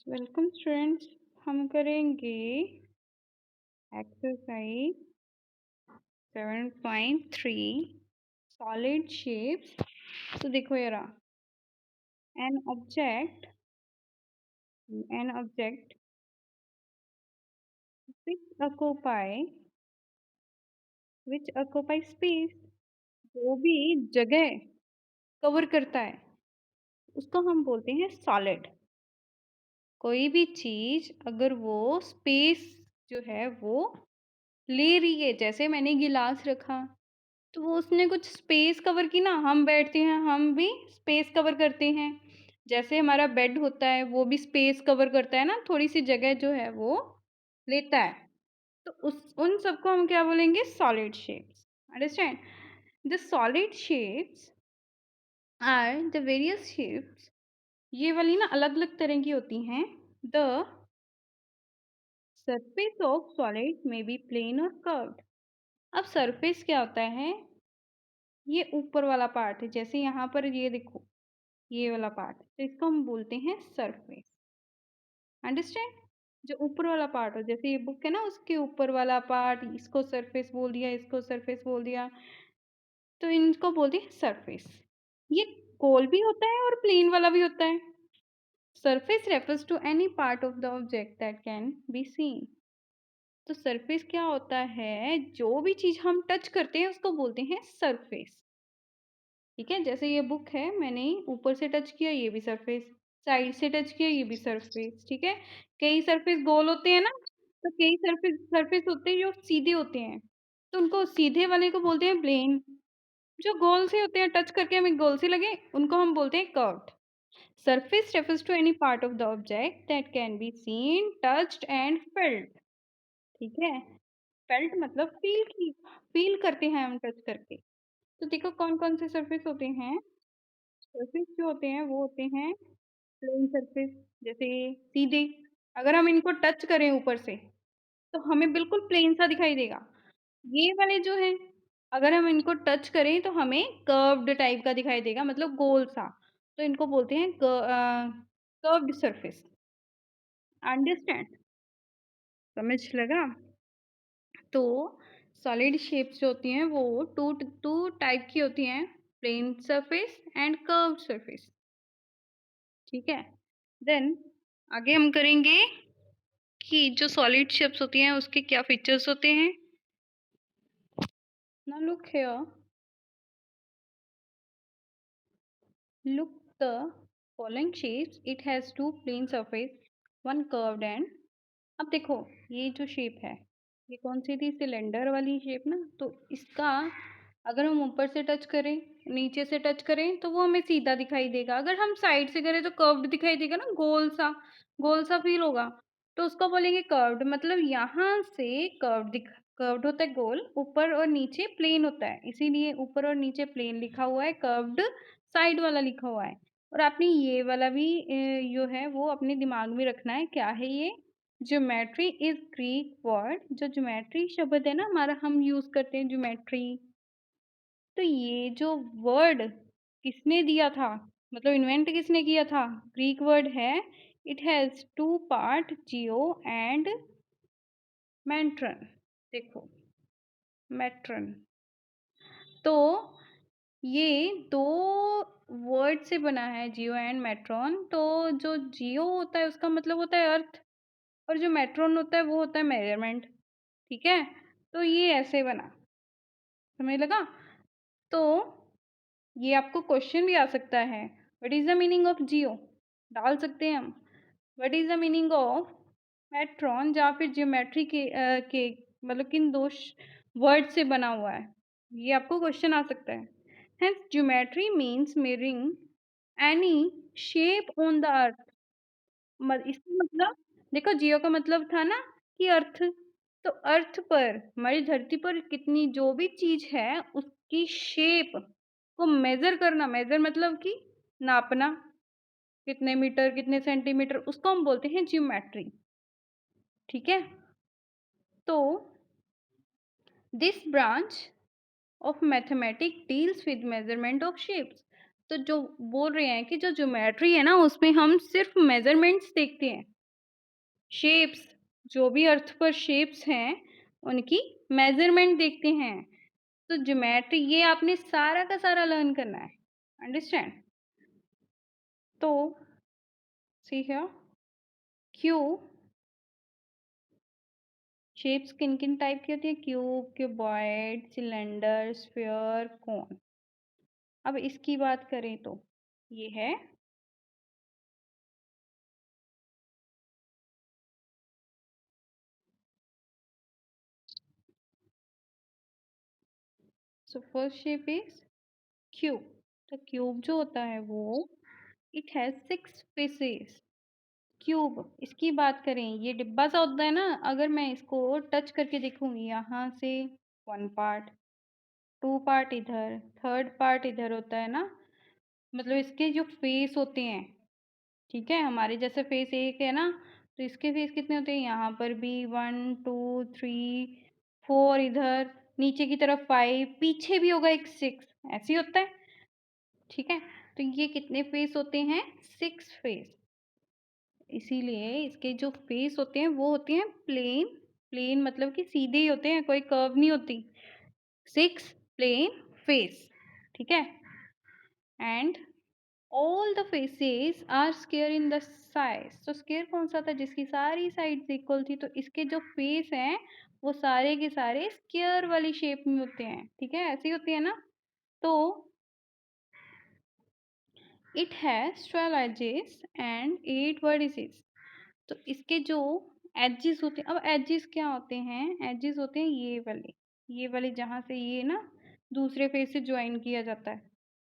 Welcome students. हम करेंगे exercise 7.3 solid shapes. तो देखो यारा, an object an object occupy which occupy space, जो भी जगह कवर करता है उसको हम बोलते हैं सॉलिड। कोई भी चीज अगर वो स्पेस जो है वो ले रही है, जैसे मैंने गिलास रखा तो वो उसने कुछ स्पेस कवर की ना, हम बैठते हैं हम भी स्पेस कवर करते हैं। जैसे हमारा बेड होता है वो भी स्पेस कवर करता है ना, थोड़ी सी जगह जो है वो लेता है। तो उस उन सबको हम क्या बोलेंगे? Solid shapes. Understand? The solid shapes are the various shapes. ये वाली ना अलग अलग तरह की होती हैं। द सरफेस ऑफ सॉलिड में बी प्लेन और कर्व्ड। अब सरफेस क्या होता है? ये ऊपर वाला पार्ट है, जैसे यहाँ पर ये देखो, ये वाला पार्ट, तो इसको हम बोलते हैं सरफेस। अंडरस्टैंड? जो ऊपर वाला पार्ट हो, जैसे ये बुक है ना, उसके ऊपर वाला पार्ट, इसको सरफेस बोल दिया, इसको सरफेस बोल दिया, तो इनको बोलते हैं सरफेस। ये गोल भी होता है और प्लेन वाला भी होता है। Surface refers to any part of the object that can be seen. तो सरफेस क्या होता है? जो भी चीज हम टच करते हैं उसको बोलते हैं सरफेस। ठीक है, जैसे ये बुक है, मैंने ऊपर से टच किया, ये भी सरफेस। साइड से टच किया, ये भी सरफेस। ठीक है, कई सरफेस गोल होते हैं ना, तो कई सरफेस सरफेस होते हैं जो सीधे होते हैं, तो उनको सीधे वाले को बोलते हैं प्लेन। जो गोल से होते हैं, टच करके हमें गोल से लगे, उनको हम बोलते हैं curved. Surface refers to any part of the object that can be seen, touched and felt. ठीक है, फेल्ट मतलब फील करते हैं हम टच करके। तो देखो कौन कौन से सरफेस होते हैं। सरफेस जो होते हैं वो होते हैं प्लेन सरफेस, जैसे सीधे। अगर हम इनको टच करें ऊपर से तो हमें बिल्कुल प्लेन सा दिखाई देगा। ये वाले जो है, अगर हम इनको टच करें तो हमें कर्व्ड टाइप का दिखाई देगा, मतलब गोल सा। तो इनको बोलते हैं कर्व्ड सरफेस। अंडरस्टैंड? समझ लगा? तो सॉलिड शेप्स जो होती हैं वो टू टू टाइप की होती हैं, plane surface and curved surface. ठीक है, देन आगे हम करेंगे कि जो सॉलिड शेप्स होती हैं उसके क्या फीचर्स होते हैं। Now look here, look the following shapes, it has two plane surface, one curved and. अब देखो, ये जो शेप है, ये कौन सी थी? सिलेंडर वाली शेप ना। तो इसका अगर हम ऊपर से टच करें, नीचे से टच करें, तो वो हमें सीधा दिखाई देगा। अगर हम साइड से करें तो कर्व्ड दिखाई देगा ना, गोल सा फील होगा। तो उसको बोलेंगे कर्व्ड। मतलब यहाँ से कर्व्ड होता है गोल, ऊपर और नीचे प्लेन होता है, इसीलिए ऊपर और नीचे प्लेन लिखा हुआ है, कर्व्ड साइड वाला लिखा हुआ है। और आपने ये वाला भी जो है वो अपने दिमाग में रखना है। क्या है ये? Geometry is Greek word. जो ज्योमेट्री शब्द है ना हमारा, हम यूज करते हैं ज्योमेट्री। तो ये जो वर्ड किसने दिया था, मतलब इन्वेंट किसने किया था? ग्रीक वर्ड है। It has two part, geo and metron. देखो, मेट्रन। तो ये दो वर्ड से बना है, जियो एंड मेट्रॉन। तो जो जियो होता है उसका मतलब होता है अर्थ, और जो मेट्रॉन होता है वो होता है मेजरमेंट। ठीक है, तो ये ऐसे बना। समझ लगा? तो ये आपको क्वेश्चन भी आ सकता है, what is the meaning of geo? डाल सकते हैं हम। What is the meaning of metron, या फिर ज्योमेट्री के मतलब किन दो वर्ड से बना हुआ है, ये आपको क्वेश्चन आ सकता है। Hence geometry means mirroring any shape on the earth. इसका मतलब, देखो जियो का मतलब था ना कि अर्थ। तो अर्थ पर, हमारी धरती पर कितनी जो भी चीज है उसकी शेप को मेजर करना। मेजर मतलब कि नापना, कितने मीटर कितने सेंटीमीटर, उसको हम बोलते हैं जियोमेट्री। ठीक है, तो this branch of mathematics deals with measurement of shapes. तो जो बोल रहे हैं कि जो ज्योमेट्री है ना उसमें हम सिर्फ मेजरमेंट्स देखते हैं, शेप्स, जो भी अर्थ पर शेप्स हैं उनकी मेजरमेंट देखते हैं। तो ज्योमेट्री ये आपने सारा का सारा लर्न करना है, अंडरस्टैंड? तो सी हियर, क्यू शेप्स किन किन टाइप की होती है? क्यूब, क्यूबॉइड, सिलेंडर, स्फीयर, कोन। अब इसकी बात करें तो ये है so first shape is cube. तो क्यूब जो होता है वो इट हैज 6 फेसेस। क्यूब इसकी बात करें, ये डिब्बा सा होता है ना, अगर मैं इसको टच करके देखूंगी यहाँ से, वन पार्ट, टू पार्ट इधर, थर्ड पार्ट इधर होता है ना, मतलब इसके जो फेस होते हैं, ठीक है, हमारे जैसे फेस एक है ना, तो इसके फेस कितने होते हैं? यहाँ पर भी 1 2 3 4, इधर नीचे की तरफ 5, पीछे भी होगा एक 6, ऐसे ही होता है, ठीक है। तो ये कितने फेस होते हैं? 6 फेस। इसीलिए इसके जो फेस होते हैं वो होते हैं प्लेन। प्लेन मतलब कि सीधे ही होते हैं, कोई कर्व नहीं होती। 6 प्लेन फेस, ठीक है। And all the faces are square in the size. तो स्क्वायर कौन सा था? जिसकी सारी साइड्स इक्वल थी। तो इसके जो फेस हैं वो सारे के सारे स्क्वायर वाली शेप में होते हैं, ठीक है, ऐसी होती है ना। तो it has 12 edges and 8 vertices. तो इसके जो एजेस होते हैं, अब एजेस क्या होते हैं? एजेस होते हैं ये वाले जहाँ से ये ना दूसरे फेस से ज्वाइन किया जाता है,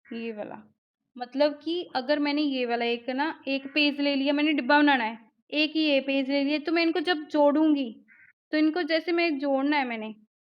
ये वाला। मतलब कि अगर मैंने ये वाला एक ना एक पेज ले लिया, मैंने डिब्बा बनाना है, एक ही ये पेज ले लिया, तो मैं इनको जब जोड़ूंगी, तो इनको जैसे मैं जोड़ना है मैंने,